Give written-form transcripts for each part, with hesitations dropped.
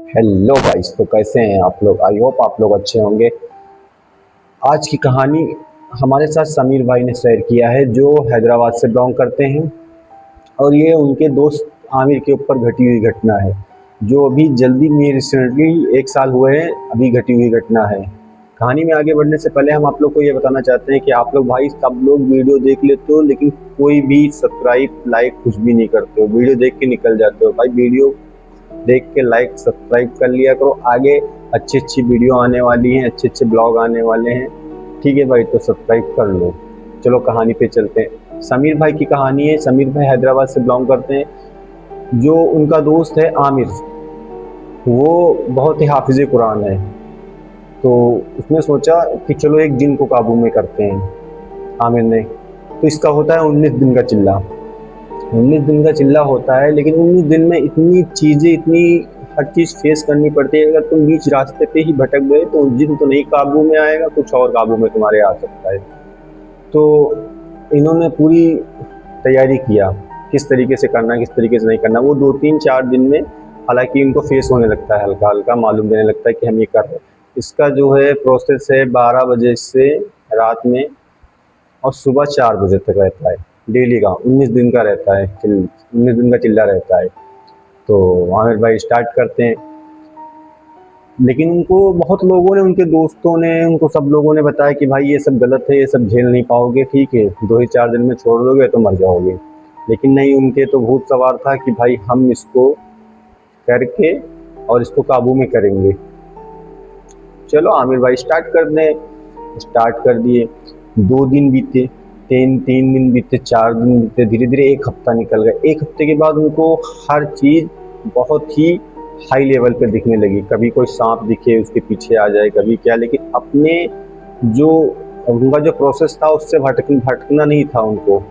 Hello guys, तो कैसे हैं आप लोग। आई होप आप लोग अच्छे होंगे। आज की कहानी हमारे साथ समीर भाई ने शेयर किया है, जो हैदराबाद से बिलोंग करते हैं। और ये उनके दोस्त आमिर के ऊपर घटी हुई घटना है, जो अभी जल्दी में रिसेंटली 1 साल हुए हैं, अभी घटी हुई घटना है। कहानी में आगे बढ़ने से पहले हम आप लोग को ये बताना चाहते हैं कि आप लोग भाई सब लोग वीडियो देख लेते हो, लेकिन कोई भी सब्सक्राइब लाइक कुछ भी नहीं करते हो। वीडियो देख के निकल जाते हो भाई। वीडियो देख के लाइक सब्सक्राइब कर लिया करो। आगे अच्छी अच्छी वीडियो आने वाली हैं, अच्छे अच्छे ब्लॉग आने वाले हैं। ठीक है भाई, तो सब्सक्राइब कर लो। चलो कहानी पे चलते हैं। समीर भाई की कहानी है। समीर भाई हैदराबाद से बिलोंग करते हैं। जो उनका दोस्त है आमिर, वो बहुत ही हाफिज कुरान है। तो उसने सोचा कि चलो एक जिन को काबू में करते हैं आमिर ने। तो इसका होता है 19 दिन का चिल्ला। 19 दिन का चिल्ला होता है, लेकिन 19 दिन में इतनी चीज़ें, इतनी हर चीज़ फेस करनी पड़ती है। अगर तुम बीच रास्ते पे ही भटक गए तो उस दिन तो नहीं काबू में आएगा, कुछ और काबू में तुम्हारे आ सकता है। तो इन्होंने पूरी तैयारी किया, किस तरीके से करना, किस तरीके से नहीं करना। वो 2 3 4 दिन में हालांकि इनको फेस होने लगता है, हल्का हल्का मालूम देने लगता है कि हम ये कर रहे हैं। इसका जो है प्रोसेस है 12 बजे से रात में और सुबह 4 बजे तक रहता है। डेली का 19 दिन का रहता है, 19 दिन का चिल्ला रहता है। तो आमिर भाई स्टार्ट करते हैं। लेकिन उनको बहुत लोगों ने, उनके दोस्तों ने, उनको सब लोगों ने बताया कि भाई ये सब गलत है, ये सब झेल नहीं पाओगे, ठीक है 2 ही 4 दिन में छोड़ दोगे तो मर जाओगे। लेकिन नहीं, उनके तो भूत सवार था कि भाई हम इसको करके और इसको काबू में करेंगे। चलो आमिर भाई स्टार्ट कर दें। स्टार्ट कर दिए। 2 दिन बीते, 3 दिन बीते, 4 दिन बीते, धीरे धीरे एक हफ्ता निकल गया। एक हफ्ते के बाद उनको हर चीज़ बहुत ही हाई लेवल पे दिखने लगी। कभी कोई सांप दिखे उसके पीछे आ जाए, कभी क्या। लेकिन अपने जो उनका जो प्रोसेस था उससे भटकना नहीं था उनको।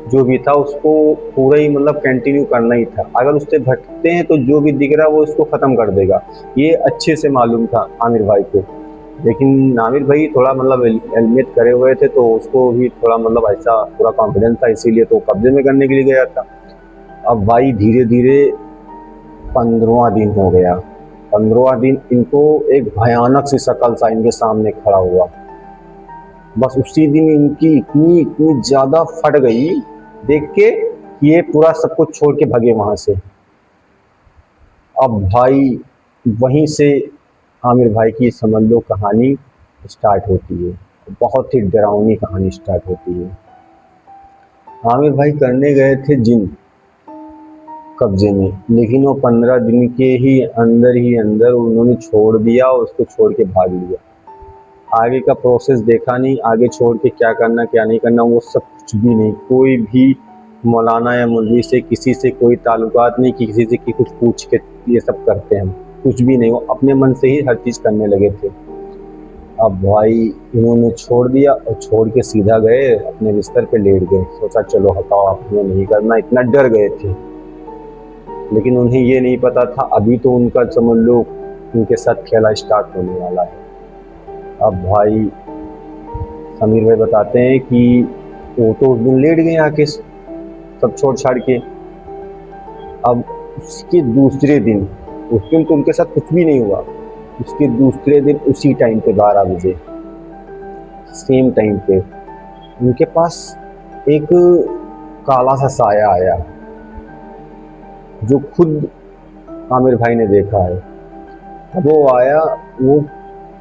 जो भी था उसको पूरा ही मतलब कंटिन्यू करना ही था। अगर उससे भटकते हैं तो जो भी दिख रहा है वो इसको ख़त्म कर देगा। ये अच्छे से मालूम था आमिर भाई को। लेकिन आमिर भाई थोड़ा मतलब हेलमेट करे हुए थे, तो उसको भी थोड़ा मतलब ऐसा पूरा कॉन्फिडेंस था, इसीलिए तो कब्जे में करने के लिए गया था। अब भाई धीरे धीरे 15वां दिन हो गया। 15वां दिन इनको एक भयानक सी शक्ल सा इनके सामने खड़ा हुआ। बस उसी दिन इनकी इतनी इतनी ज़्यादा फट गई देख के कि ये पूरा सब कुछ छोड़ के भगे वहाँ से। अब भाई वहीं से आमिर भाई की समझ लो कहानी स्टार्ट होती है। बहुत ही डरावनी कहानी स्टार्ट होती है। आमिर भाई करने गए थे जिन कब्जे में, लेकिन वो 15 दिन के ही अंदर उन्होंने छोड़ दिया और उसको छोड़ के भाग लिया। आगे का प्रोसेस देखा नहीं, आगे छोड़ के क्या करना क्या नहीं करना वो सब कुछ भी नहीं। कोई भी मौलाना या मौलवी से, किसी से कोई ताल्लुकात नहीं कि किसी से कि कुछ पूछ के ये सब करते हैं हम। कुछ भी नहीं, वो अपने मन से ही हर चीज़ करने लगे थे। अब भाई इन्होंने छोड़ दिया और छोड़ के सीधा गए अपने बिस्तर पे लेट गए। सोचा चलो हटाओ, आपने नहीं करना, इतना डर गए थे। लेकिन उन्हें ये नहीं पता था अभी तो उनका समझ लो उनके साथ खेला स्टार्ट होने वाला है। अब भाई समीर भाई बताते हैं कि वो तो उस दिन लेट गए आके सब छोड़ छाड़ के। अब उसके दूसरे दिन, उस दिन तो उनके साथ कुछ भी नहीं हुआ। उसके दूसरे दिन उसी टाइम पे 12 बजे सेम टाइम पे उनके पास एक काला सा साया आया, जो खुद आमिर भाई ने देखा है। अब वो आया, वो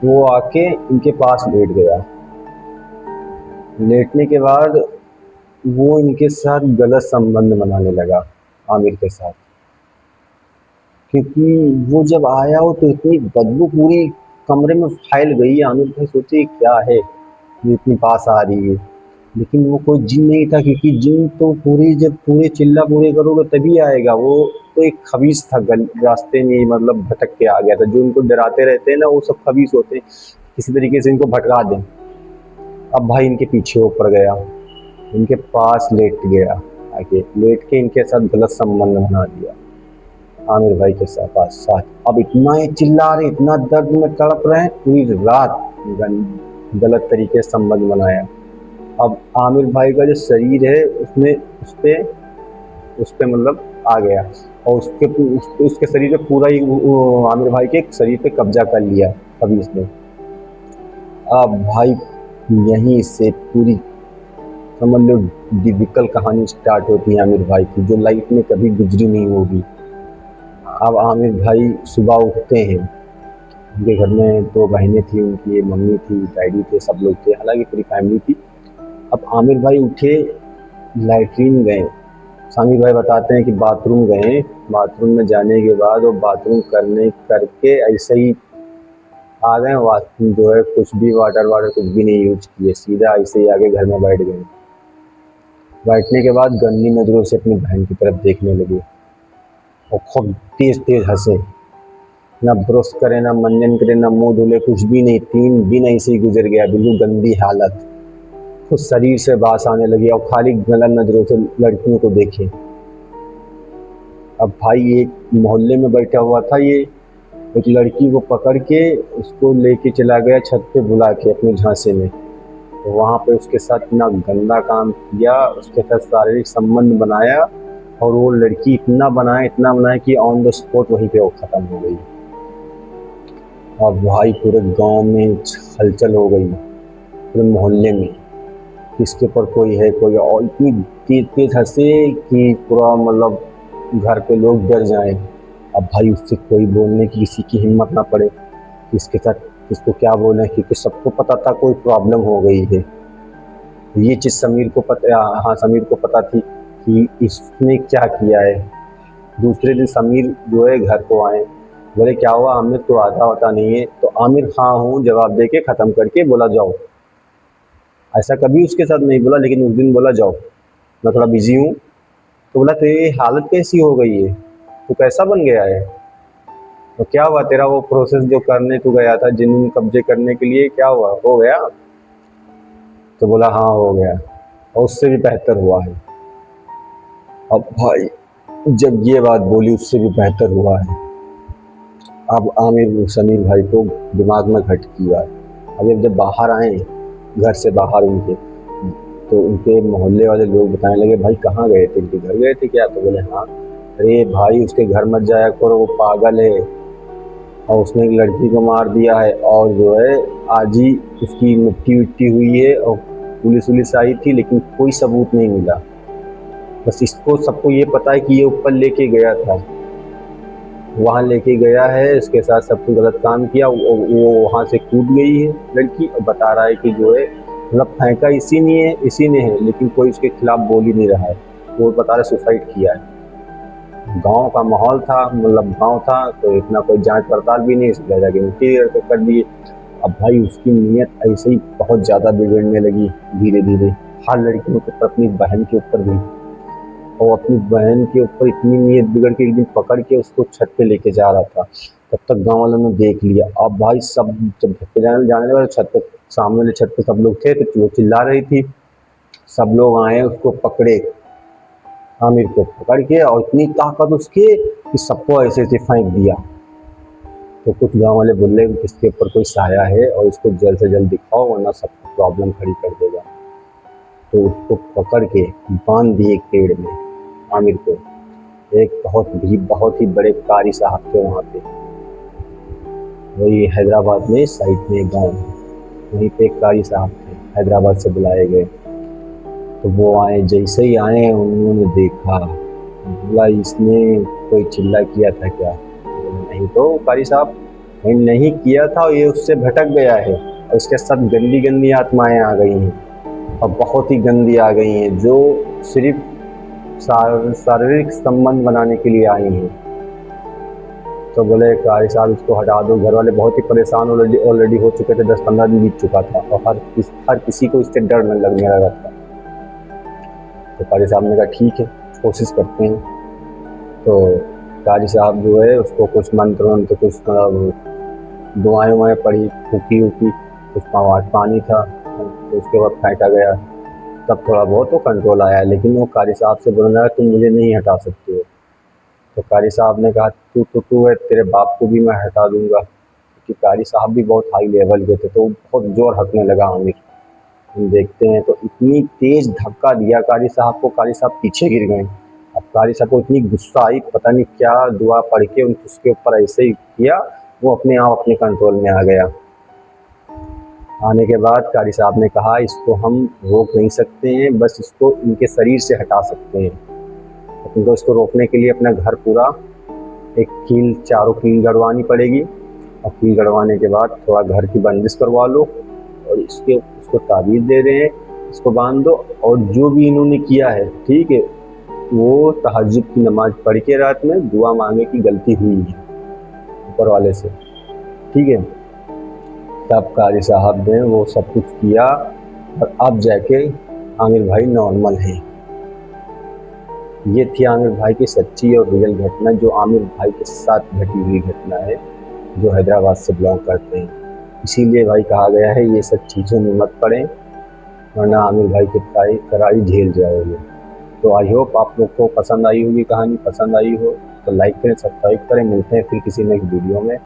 वो आके इनके पास लेट गया। लेटने के बाद वो इनके साथ गलत संबंध बनाने लगा आमिर के साथ। क्योंकि वो जब आया हो तो इतनी बदबू पूरी कमरे में फैल गई। आमिर भाई सोचे क्या है ये इतनी पास आ रही है। लेकिन वो कोई जिन नहीं था, क्योंकि जिन तो पूरी जब पूरे चिल्ला पूरे करोगे तभी आएगा। वो तो एक खबीस था, रास्ते में मतलब भटक के आ गया था। जो इनको डराते रहते हैं ना, वो सब खबीस होते हैं, किसी तरीके से इनको भटका दें। अब भाई इनके पीछे ऊपर गया, इनके पास लेट गया, आके लेट के इनके साथ गलत संबंध बना दिया आमिर भाई के साथ। अब इतना ये चिल्ला रहे, इतना दर्द में तड़प रहे हैं, पूरी रात गलत तरीके से संबंध बनाया। अब आमिर भाई का जो शरीर है उसमें उस पे मतलब आ गया और उसके शरीर पे पूरा ही आमिर भाई के शरीर पे कब्जा कर लिया अभी इसने। अब भाई यहीं से पूरी समझ लो डिफिकल्ट कहानी स्टार्ट होती है आमिर भाई की, जो लाइफ में कभी गुजरी नहीं होगी। अब आमिर भाई सुबह उठते हैं, उनके घर में 2 बहनें थी, उनकी मम्मी थी, डैडी थे, सब लोग थे, हालांकि पूरी फैमिली थी। अब आमिर भाई उठे, लैट्रीन गए। आमिर भाई बताते हैं कि बाथरूम गए, बाथरूम में जाने के बाद वो बाथरूम करके ऐसे ही आ गए। बाथरूम जो है कुछ भी वाटर कुछ भी नहीं यूज किए, सीधा ऐसे ही आगे घर में बैठ गए। बैठने के बाद गंदी नज़रों से अपनी बहन की तरफ देखने लगे और खूब तेज तेज हंसे। ना ब्रश करे, ना मंजन करे, ना मुंह धुले, कुछ भी नहीं। 3 दिन ऐसे ही गुजर गया, बिल्कुल गंदी हालत। खुद शरीर से बास आने लगी और खाली गलत नज़रों से लड़कियों को देखे। अब भाई एक मोहल्ले में बैठा हुआ था, ये एक लड़की को पकड़ के उसको लेके चला गया छत पे बुला के अपने झांसे में। तो वहाँ पे उसके साथ इतना गंदा काम किया, उसके साथ शारीरिक संबंध बनाया और वो लड़की इतना बनाया कि ऑन द स्पॉट वहीं पे वो ख़त्म हो गई। अब भाई पूरे गांव में हलचल हो गई, पूरे मोहल्ले में, किसके ऊपर कोई है कोई, और इतनी तेज तेज हंसे कि पूरा मतलब घर पे लोग डर जाएं। अब भाई उससे कोई बोलने की किसी की हिम्मत ना पड़े, किसके साथ किसको क्या बोले, क्योंकि सबको पता था कोई प्रॉब्लम हो गई है। ये चीज़ समीर को पता, हाँ समीर को पता थी कि इसने क्या किया है। दूसरे दिन समीर जो है घर को आए, बोले क्या हुआ आमिर, तो आता नहीं है। तो आमिर हाँ हूँ जवाब दे के ख़त्म करके बोला जाओ। ऐसा कभी उसके साथ नहीं बोला, लेकिन उस दिन बोला जाओ मैं थोड़ा बिजी हूँ। तो बोला तेरी हालत कैसी हो गई है, तू कैसा बन गया है, तो क्या हुआ तेरा वो प्रोसेस जो करने तू गया था जमीन कब्जे करने के लिए, क्या हुआ, हो गया। तो बोला हाँ हो गया और उससे भी बेहतर हुआ है। अब भाई जब ये बात बोली उससे भी बेहतर हुआ है, अब आमिर समीर भाई को दिमाग में खटकी बात। अब जब बाहर आए घर से बाहर उनके, तो उनके मोहल्ले वाले लोग बताने लगे भाई कहाँ गए थे, उनके घर गए थे क्या। तो बोले हाँ। अरे भाई उसके घर मत जाया करो, वो पागल है और उसने एक लड़की को मार दिया है, और जो है आज ही उसकी मिट्टी विट्टी हुई है और पुलिस आई थी, लेकिन कोई सबूत नहीं मिला। बस इसको सबको ये पता है कि ये ऊपर लेके गया था, वहाँ लेके गया है, इसके साथ सब कुछ गलत काम किया। वो वहाँ से कूद गई है लड़की, और बता रहा है कि जो है मतलब फेंका इसी ने है, लेकिन कोई उसके खिलाफ बोल ही नहीं रहा है। वो बता रहा सुसाइड किया है। गांव का माहौल था, मतलब गांव था तो इतना कोई जांच पड़ताल भी नहीं, इसलिए जाके मिट्टी कर दिए। अब भाई उसकी नीयत ऐसे ही बहुत ज़्यादा बिगड़ने लगी धीरे धीरे, हर लड़कियों के ऊपर, अपनी बहन के ऊपर भी। और अपनी बहन के ऊपर इतनी नीयत बिगड़ के एक दिन पकड़ के उसको छत पे लेके जा रहा था, तब तक गांव वालों ने देख लिया। अब भाई सब जब छत पे जाने लगा, छत पे सामने वाले छत पे सब लोग थे, तो वो चिल्ला रही थी, सब लोग आए उसको पकड़े, आमिर को पकड़ के, और इतनी ताकत उसकी कि सबको ऐसे ऐसे फेंक दिया। तो कुछ गांव वाले बोले कि इसके ऊपर कोई साया है और इसको जल्द से जल्द दिखाओ वरना सब प्रॉब्लम खड़ी कर देगा। तो उसको पकड़ के बांध दिए एक पेड़ में आमिर को। एक बहुत ही बड़े कारी साहब थे वहाँ पे, वही हैदराबाद में साइड में एक गाँव है, वहीं पे एक कारी साहब थे, हैदराबाद से बुलाए गए। तो वो आए, जैसे ही आए उन्होंने देखा, बोला इसने कोई चिल्ला किया था क्या। नहीं तो कारी साहब नहीं किया था, ये उससे भटक गया है और उसके साथ गंदी गंदी आत्माएं आ गई हैं, और बहुत ही गंदी आ गई हैं, जो सिर्फ शारीरिक संबंध बनाने के लिए आई हैं। तो बोले कारी साहब इसको हटा दो। घर वाले बहुत ही परेशान ऑलरेडी हो चुके थे, 10-15 दिन बीत चुका था और हर किसी को इससे डर लगने लगा था। तो कारी साहब ने कहा ठीक है कोशिश करते हैं। तो कारी साहब जो है उसको कुछ मंत्र कुछ दुआएं वुआएं पढ़ी, फूकी वूकी, कुछ पानी था, तो उसके बाद फेंका गया, तब थोड़ा बहुत तो कंट्रोल आया। लेकिन वो कारी साहब से बोलने लगा तुम मुझे नहीं हटा सकते हो। तो कारी साहब ने कहा तू है, तेरे बाप को भी मैं हटा दूंगा, क्योंकि कारी साहब भी बहुत हाई लेवल के थे। तो बहुत जोर हटने लगा आमिर। हम देखते हैं तो इतनी तेज धक्का दिया कारी साहब को, कारी साहब पीछे गिर गए। अब कारी साहब को इतनी गुस्सा आई, पता नहीं क्या दुआ पढ़ के उसके ऊपर ऐसे ही किया, वो अपने आप अपने कंट्रोल में आ गया। आने के बाद कारी साहब ने कहा इसको हम रोक नहीं सकते हैं, बस इसको इनके शरीर से हटा सकते हैं। तो इसको रोकने के लिए अपना घर पूरा एक कील, चारों कील गड़वानी पड़ेगी, और कील गड़वाने के बाद थोड़ा घर की बंदिश करवा लो, और उसको ताबीज़ दे रहे हैं, इसको बांध दो। और जो भी इन्होंने किया है, ठीक है, वो तहज्जुद की नमाज़ पढ़ के रात में दुआ मांगे कि गलती हुई है ऊपर वाले से, ठीक है। तब कारी साहब ने वो सब कुछ किया, और अब जाके आमिर भाई नॉर्मल हैं। ये थी आमिर भाई की सच्ची और रियल घटना, जो आमिर भाई के साथ घटी हुई घटना है, जो हैदराबाद से बिलोंग करते हैं। इसीलिए भाई कहा गया है ये सब चीज़ों में मत पड़ें, वरना आमिर भाई की कड़ाई झेल जाओगे। तो आई होप आप लोग को पसंद आई होगी, कहानी पसंद आई हो तो लाइक करें, सब्सक्राइब करें। मिलते हैं फिर किसी नेक्स्ट वीडियो में।